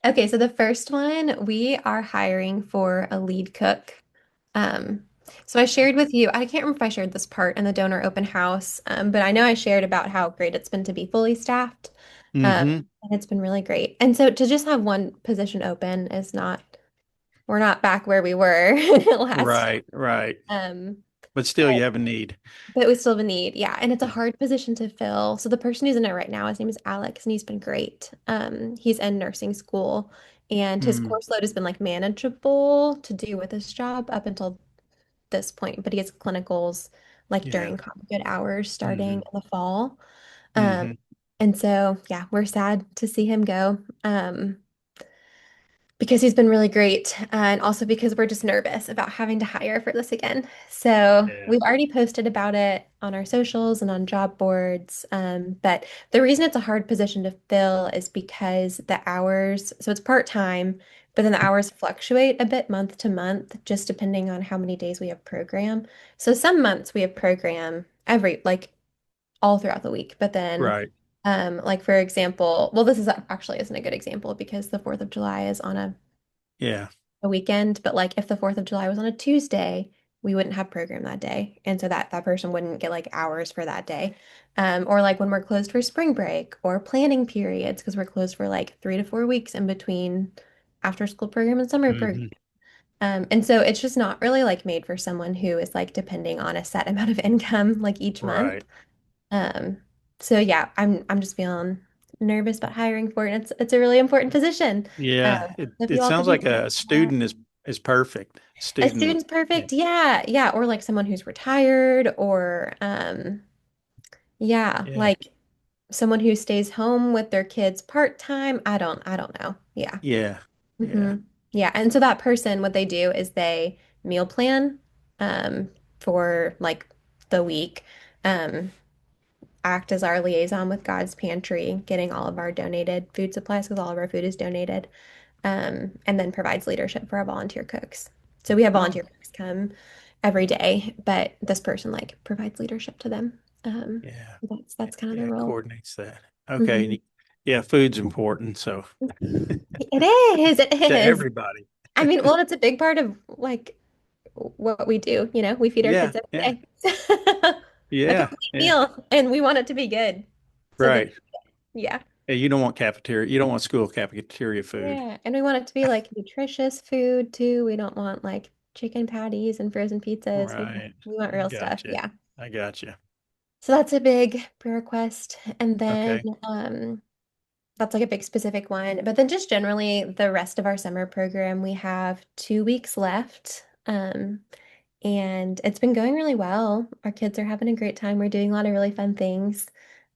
Okay, so the first one, we are hiring for a lead cook. Um, so I shared with you, I can't remember if I shared this part in the donor open house, but I know I shared about how great it's been to be fully staffed. Hmm. And it's been really great. And so to just have one position open is not, we're not back where we were last Right, right. year. But still, you have a need. But we still have a need, yeah. And it's a Yeah. hard position to fill. So the person who's in it right now, his name is Alex, and he's been great. He's in nursing school, and his Mm, course load has been like manageable to do with his job up until this point. But he has clinicals like yeah. during good hours starting Hmm. in the fall. Um, Hmm. and so yeah, we're sad to see him go. Because he's been really great, and also because we're just nervous about having to hire for this again. So Yeah. we've already posted about it on our socials and on job boards. But the reason it's a hard position to fill is because the hours, so it's part-time, but then the hours fluctuate a bit month to month, just depending on how many days we have program. So some months we have program every, like all throughout the week, but then Right. like for example, well, this is actually isn't a good example because the 4th of July is on Yeah. a weekend, but like if the 4th of July was on a Tuesday, we wouldn't have program that day. And so that person wouldn't get like hours for that day. Or like when we're closed for spring break or planning periods, because we're closed for like 3 to 4 weeks in between after school program and summer program. Hmm. And so it's just not really like made for someone who is like depending on a set amount of income like each month. Right. Um, so yeah, I'm just feeling nervous about hiring for it. It's a really important position. Yeah. It If you it all could sounds be like praying a for that. student is perfect. A Student with. student's Yeah. perfect. Yeah, yeah. Or like someone who's retired or yeah, Yeah. like someone who stays home with their kids part-time. I don't know. Yeah. Yeah. Yeah. hmm Yeah. And so that person, what they do is they meal plan um for like the week. Um Act as our liaison with God's Pantry, getting all of our donated food supplies because all of our food is donated, and then provides leadership for our volunteer cooks. So we have Oh, volunteer cooks come every day, but this person like provides leadership to them. yeah. That's kind of the Yeah. role. Coordinates that. Okay. Mhm. Yeah. Food's important. So It is. It to is. everybody. I mean, well, it's a big part of like what we do. You know, we feed our Yeah. kids Yeah. every day. A Yeah. complete Yeah. meal, and we want it to be good. So that, Right. yeah. Yeah, you don't want cafeteria. You don't want school cafeteria food. Yeah, and we want it to be like nutritious food too. We don't want like chicken patties and frozen pizzas. Right. We want I real stuff. gotcha. Yeah. I gotcha. So that's a big prayer request. And then Okay. that's like a big specific one. But then just generally the rest of our summer program, we have 2 weeks left. And it's been going really well. Our kids are having a great time. We're doing a lot of really fun things.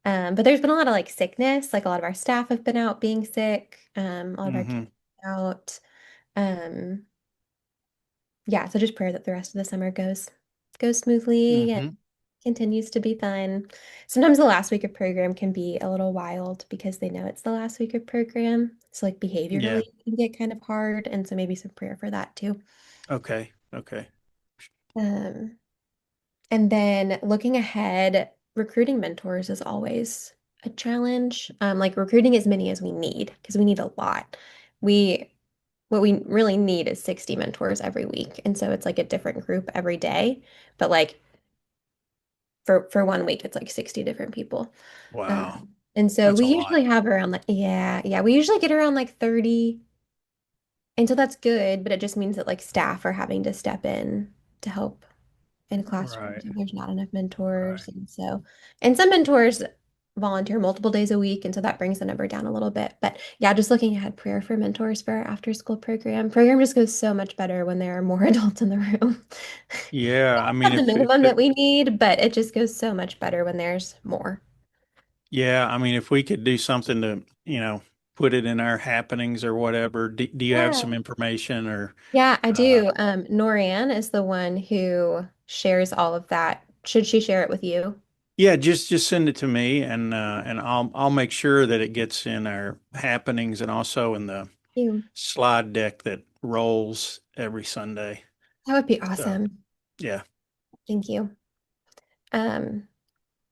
But there's been a lot of like sickness. Like a lot of our staff have been out being sick. A lot of our kids Hmm. out. Um, yeah, so just prayer that the rest of the summer goes smoothly and Hmm. continues to be fun. Sometimes the last week of program can be a little wild because they know it's the last week of program. So like behaviorally Yeah. it can get kind of hard. And so maybe some prayer for that too. Okay. Okay. Um, and then looking ahead, recruiting mentors is always a challenge. Like recruiting as many as we need because we need a lot. We what we really need is 60 mentors every week. And so it's like a different group every day. But like for one week, it's like 60 different people. Wow. And so That's we a lot. usually have around like, yeah, we usually get around like 30. And so that's good, but it just means that like staff are having to step in to help in classrooms Right. if there's not enough mentors. Right. And so, and some mentors volunteer multiple days a week. And so that brings the number down a little bit. But yeah, just looking ahead, prayer for mentors for our after school program. Program just goes so much better when there are more adults in the room. Yeah. I mean, Not the if minimum it, that we need, but it just goes so much better when there's more. yeah, I mean, if we could do something to, put it in our happenings or whatever, do you have Yeah. some information or, Yeah, I uh, do. Norianne is the one who shares all of that. Should she share it with you? yeah, just send it to me and I'll make sure that it gets in our happenings and also in the You. slide deck that rolls every Sunday. That would be So, awesome. yeah. Thank you. Um,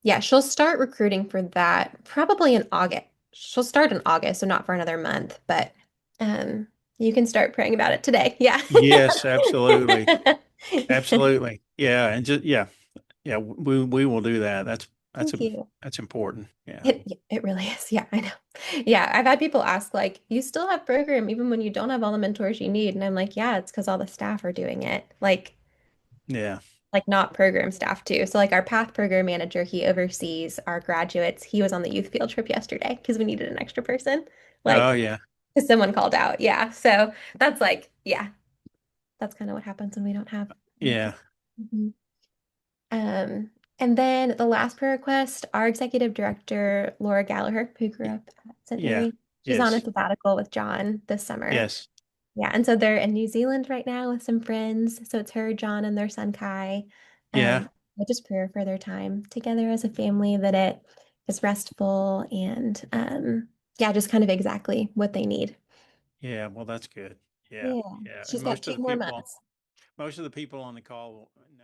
Yeah, she'll start recruiting for that probably in August. She'll start in August, so not for another month, but Um, you can start praying about it today. Yeah. Yes, absolutely. Absolutely. Yeah. And just, yeah. Yeah. We will do that. That's, Thank you. that's important. Yeah. It really is. Yeah, I know. Yeah, I've had people ask like, you still have program even when you don't have all the mentors you need. And I'm like, yeah, it's because all the staff are doing it. Yeah. Like not program staff too. So like our path program manager, he oversees our graduates. He was on the youth field trip yesterday because we needed an extra person. Oh, Like, yeah. 'cause someone called out. Yeah. So that's like, yeah, that's kind of what happens when we don't have Yeah. mentors. Mhm. Um, and then the last prayer request, our executive director, Laura Gallagher, who grew up at St. Yeah. Mary, she's on a Yes. sabbatical with John this summer. Yes. Yeah, and so they're in New Zealand right now with some friends. So it's her, John, and their son Kai. Yeah. I just prayer for their time together as a family that it is restful and yeah, just kind of exactly what they need. Yeah. Well, that's good. Yeah. Yeah, Yeah. And she's got 2 more months. most of the people on the call know.